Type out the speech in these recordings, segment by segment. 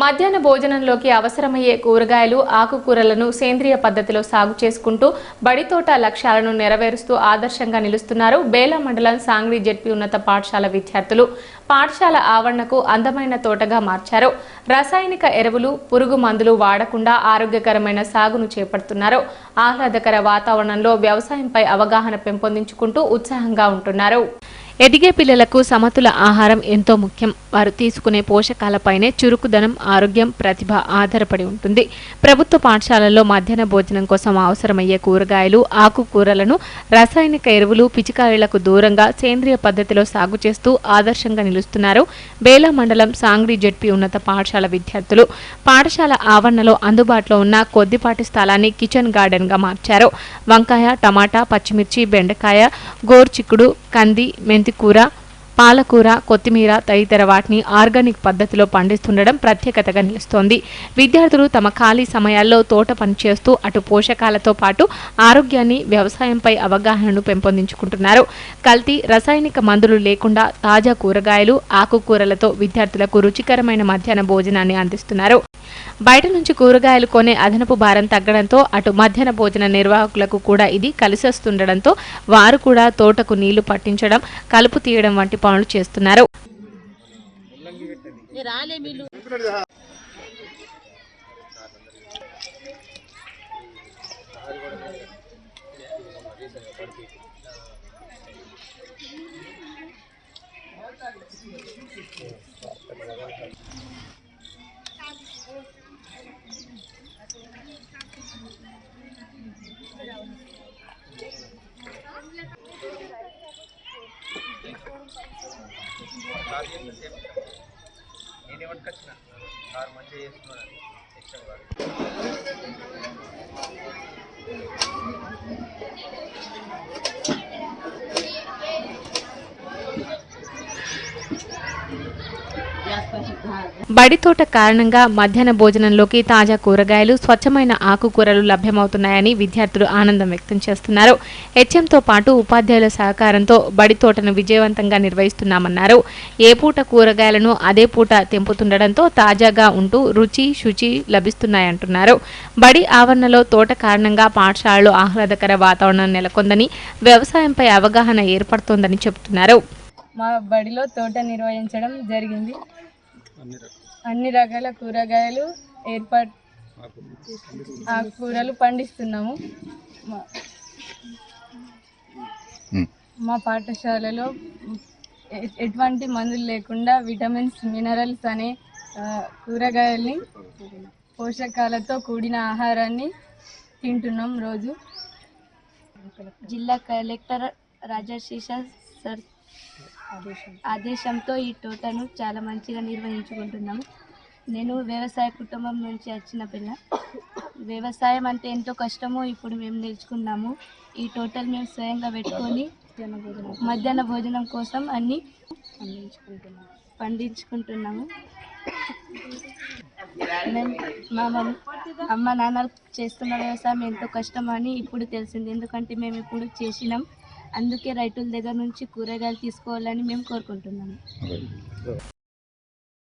మధ్యాహ్న భోజనంలోకి అవసరమయ్యే కూరగాయలు, ఆకుకూరలను సేంద్రియ పద్ధతిలో సాగు చేసుకుంటూ బడితోట లక్ష్యాలను నెరవేరుస్తూ ఆదర్శంగా నిలుస్తున్నారు బేలా మండలం సాంగ్లీ జెడ్పీ ఉన్నత పాఠశాల విద్యార్థులు. పాఠశాల ఆవరణకు అందమైన తోటగా మార్చారు. రసాయనిక ఎరువులు, పురుగు మందులు వాడకుండా ఆరోగ్యకరమైన సాగును చేపడుతున్నారు. ఆహ్లాదకర వాతావరణంలో వ్యవసాయంపై అవగాహన పెంపొందించుకుంటూ ఉత్సాహంగా ఉంటున్నారు. ఎదిగే పిల్లలకు సమతుల ఆహారం ఎంతో ముఖ్యం. వారు తీసుకునే పోషకాలపైనే చురుకుదనం, ఆరోగ్యం, ప్రతిభ ఆధారపడి ఉంటుంది. ప్రభుత్వ పాఠశాలల్లో మధ్యాహ్న భోజనం కోసం అవసరమయ్యే కూరగాయలు, ఆకుకూరలను రసాయనిక ఎరువులు, పిచికారీలకు దూరంగా సేంద్రియ పద్ధతిలో సాగు చేస్తూ ఆదర్శంగా నిలుస్తున్నారు బేలా మండలం సాంగ్లీ జెడ్పీ ఉన్నత పాఠశాల విద్యార్థులు. పాఠశాల ఆవరణలో అందుబాటులో ఉన్న కొద్దిపాటి స్థలాన్ని కిచెన్ గార్డెన్ గా మార్చారు. వంకాయ, టమాటా, పచ్చిమిర్చి, బెండకాయ, గోరుచిక్కుడు, కంది, మెంతికూర, పాలకూర, కొత్తిమీర తదితర వాటిని ఆర్గానిక్ పద్ధతిలో పండిస్తుండడం ప్రత్యేకతగా నిలుస్తోంది. విద్యార్థులు తమ ఖాళీ సమయాల్లో తోట పని చేస్తూ అటు పోషకాలతో పాటు ఆరోగ్యాన్ని, వ్యవసాయంపై అవగాహనను పెంపొందించుకుంటున్నారు. కల్తీ, రసాయనిక మందులు లేకుండా తాజా కూరగాయలు, ఆకుకూరలతో విద్యార్థులకు రుచికరమైన మధ్యాహ్న భోజనాన్ని అందిస్తున్నారు. బయట నుంచి కూరగాయలు కొనే అదనపు భారం తగ్గడంతో అటు మధ్యాహ్న భోజన నిర్వాహకులకు కూడా ఇది కలిసొస్తుండడంతో వారు కూడా తోటకు నీళ్లు పట్టించడం, కలుపు తీయడం వంటి పనులు చేస్తున్నారు. బడితోట కారణంగా మధ్యాహ్న భోజనంలోకి తాజా కూరగాయలు, స్వచ్ఛమైన ఆకుకూరలు లభ్యమవుతున్నాయని విద్యార్థులు ఆనందం వ్యక్తం చేస్తున్నారు. హెచ్ఎంతో పాటు ఉపాధ్యాయుల సహకారంతో బడితోటను విజయవంతంగా నిర్వహిస్తున్నామన్నారు. ఏ పూట కూరగాయలను అదే పూట తెంపుతుండడంతో తాజాగా ఉంటూ రుచి, శుచి లభిస్తున్నాయంటున్నారు. బడి ఆవరణలో తోట కారణంగా పాఠశాలలో ఆహ్లాదకర వాతావరణం నెలకొందని, వ్యవసాయంపై అవగాహన ఏర్పడుతోందని చెబుతున్నారు. మా బడిలో తోట నిర్వహించడం జరిగింది. అన్ని రకాల కూరగాయలు ఆకుకూరలు పండిస్తున్నాము. మా పాఠశాలలో ఎటువంటి మందులు లేకుండా విటమిన్స్, మినరల్స్ అనే కూరగాయల్ని, పోషకాలతో కూడిన ఆహారాన్ని తింటున్నాం రోజు. జిల్లా కలెక్టర్ రాజశేష సర్ ఆదేశంతో ఈ తోటను చాలా మంచిగా నిర్వహించుకుంటున్నాము. నేను వ్యవసాయ కుటుంబం నుంచి వచ్చిన పిల్ల. వ్యవసాయం అంటే ఎంతో కష్టమో ఇప్పుడు మేము నేర్చుకున్నాము. ఈ తోటలు మేము స్వయంగా పెట్టుకొని మధ్యాహ్న భోజనం కోసం అన్నీ పండించుకుంటున్నాము. మేము మా అమ్మ నాన్నలు చేస్తున్న వ్యవసాయం ఎంతో కష్టమని ఇప్పుడు తెలిసింది. ఎందుకంటే మేము ఇప్పుడు చేసినాం. అందుకే రైతుల దగ్గర నుంచి కూరగాయలు తీసుకోవాలని మేము కోరుకుంటున్నాము.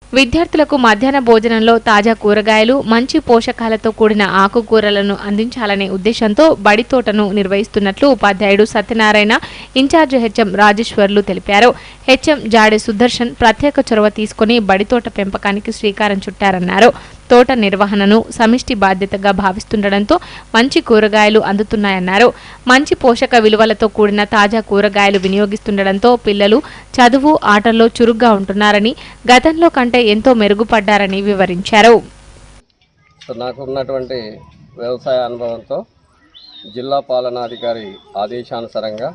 విద్యార్థులకు మధ్యాహ్న భోజనంలో తాజా కూరగాయలు, మంచి పోషకాలతో కూడిన ఆకుకూరలను అందించాలనే ఉద్దేశంతో బడి తోటను నిర్వహిస్తున్నట్లు ఉపాధ్యాయుడు సత్యనారాయణ, ఇన్ఛార్జ్ హెచ్ఎం రాజేశ్వర్లు తెలిపారు. హెచ్ఎం జాడే సుదర్శన్ ప్రత్యేక చొరవ తీసుకుని బడితోట పెంపకానికి శ్రీకారం చుట్టారన్నారు. తోట నిర్వహణను సమిష్టి బాధ్యతగా భావిస్తుండడంతో మంచి కూరగాయలు అందుతున్నాయన్నారు. మంచి పోషక విలువలతో కూడిన తాజా కూరగాయలు వినియోగిస్తుండడంతో పిల్లలు చదువు, ఆటల్లో చురుగ్గా ఉంటున్నారని, గతంలో కంటే ఎంతో మెరుగుపడ్డారని వివరించారు. నాకు ఉన్నటువంటి వ్యవసాయ అనుభవంతో జిల్లా పాలనాధికారి ఆదేశానుసారంగా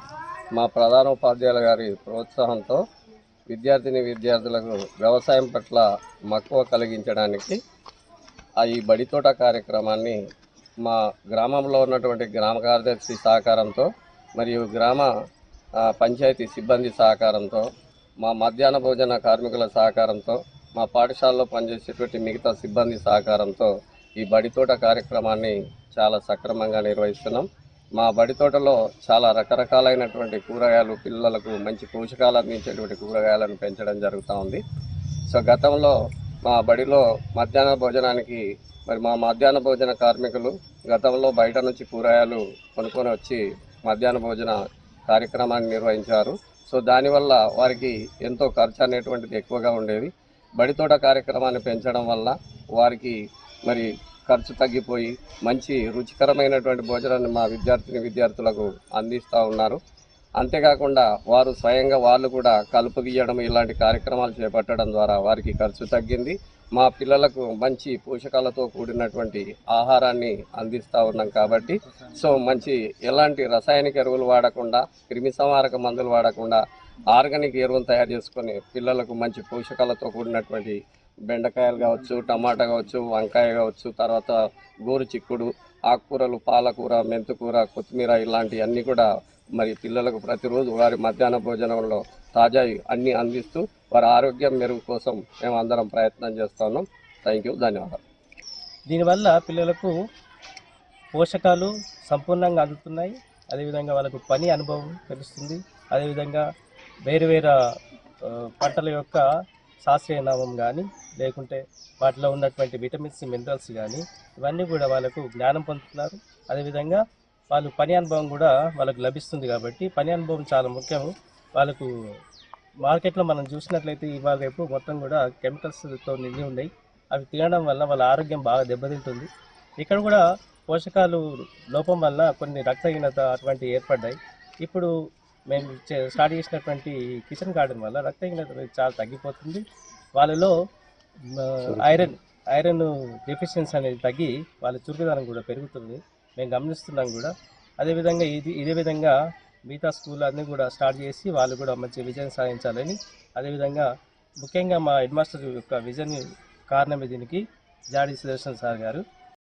మా ప్రధానోపాధ్యాయుల గారి ప్రోత్సాహంతో విద్యార్థులకు వ్యవసాయం పట్ల మక్కువ కలిగించడానికి ఈ బడితోట కార్యక్రమాన్ని మా గ్రామంలో ఉన్నటువంటి గ్రామ కార్యదర్శి సహకారంతో మరియు గ్రామ పంచాయతీ సిబ్బంది సహకారంతో, మా మధ్యాహ్న భోజన కార్మికుల సహకారంతో, మా పాఠశాలలో పనిచేసేటువంటి మిగతా సిబ్బంది సహకారంతో ఈ బడితోట కార్యక్రమాన్ని చాలా సక్రమంగా నిర్వహిస్తున్నాం. మా బడితోటలో చాలా రకరకాలైనటువంటి కూరగాయలు, పిల్లలకు మంచి పోషకాలు అందించేటువంటి కూరగాయలను పెంచడం జరుగుతూ ఉంది. సో గతంలో మా బడిలో మధ్యాహ్న భోజనానికి మరి మా మధ్యాహ్న భోజన కార్మికులు గతంలో బయట నుంచి కూరగాయలు కొనుక్కొని వచ్చి మధ్యాహ్న భోజన కార్యక్రమాన్ని నిర్వహించారు. సో దానివల్ల వారికి ఎంతో ఖర్చు అనేటువంటిది ఎక్కువగా ఉండేది. బడితోట కార్యక్రమాన్ని పెంచడం వల్ల వారికి మరి ఖర్చు తగ్గిపోయి మంచి రుచికరమైనటువంటి భోజనాన్ని మా విద్యార్థులకు అందిస్తూ ఉన్నారు. అంతేకాకుండా వారు స్వయంగా వాళ్ళు కూడా కలుపు తీయడం ఇలాంటి కార్యక్రమాలు చేపట్టడం ద్వారా వారికి ఖర్చు తగ్గింది. మా పిల్లలకు మంచి పోషకాలతో కూడినటువంటి ఆహారాన్ని అందిస్తూ ఉన్నాం కాబట్టి సో మంచి ఎలాంటి రసాయనిక ఎరువులు వాడకుండా, క్రిమిసంహారక మందులు వాడకుండా ఆర్గానిక్ ఎరువులు తయారు చేసుకొని పిల్లలకు మంచి పోషకాలతో కూడినటువంటి బెండకాయలు కావచ్చు, టమాటా కావచ్చు, వంకాయ కావచ్చు, తర్వాత గోరు చిక్కుడు, ఆకుకూరలు, పాలకూర, మెంతుకూర, కొత్తిమీర ఇలాంటివన్నీ కూడా మరి పిల్లలకు ప్రతిరోజు వారి మధ్యాహ్న భోజనంలో తాజా అన్నీ అందిస్తూ వారి ఆరోగ్యం మెరుగు కోసం మేము అందరం ప్రయత్నం చేస్తున్నాం. థ్యాంక్ యూ, ధన్యవాదాలు. దీనివల్ల పిల్లలకు పోషకాలు సంపూర్ణంగా అందుతున్నాయి. అదేవిధంగా వాళ్ళకు పని అనుభవం తెలుస్తుంది. అదేవిధంగా వేరు వేరు పంటల యొక్క శాస్త్రీయ నామం కానీ లేకుంటే వాటిలో ఉన్నటువంటి విటమిన్స్, మినరల్స్ కానీ ఇవన్నీ కూడా వాళ్ళకు జ్ఞానం పొందుతున్నారు. అదేవిధంగా వాళ్ళు పని అనుభవం కూడా వాళ్ళకు లభిస్తుంది. కాబట్టి పని అనుభవం చాలా ముఖ్యం. వాళ్ళకు మార్కెట్లో మనం చూసినట్లయితే ఇవాళ రేపు మొత్తం కూడా కెమికల్స్తో నిండి ఉన్నాయి. అవి తినడం వల్ల వాళ్ళ ఆరోగ్యం బాగా దెబ్బతింటుంది. ఇక్కడ కూడా పోషకాలు లోపం వల్ల కొన్ని రక్తహీనత అటువంటివి ఏర్పడ్డాయి. ఇప్పుడు మేము స్టార్ట్ చేసినటువంటి కిచెన్ గార్డెన్ వల్ల రక్తహీనత చాలా తగ్గిపోతుంది. వాళ్ళలో ఐరన్ డెఫిషియన్సీ అనేది తగ్గి వాళ్ళ చురుకుదనం కూడా పెరుగుతుంది. మేము గమనిస్తున్నాం కూడా. అదేవిధంగా ఇదే విధంగా మిగతా స్కూల్ అన్నీ కూడా స్టార్ట్ చేసి వాళ్ళు కూడా మంచి విజయం సాధించాలని, అదేవిధంగా ముఖ్యంగా మా హెడ్ మాస్టర్ యొక్క విజన్ కారణమే దీనికి జాడి సుదర్శన్ సార్ గారు.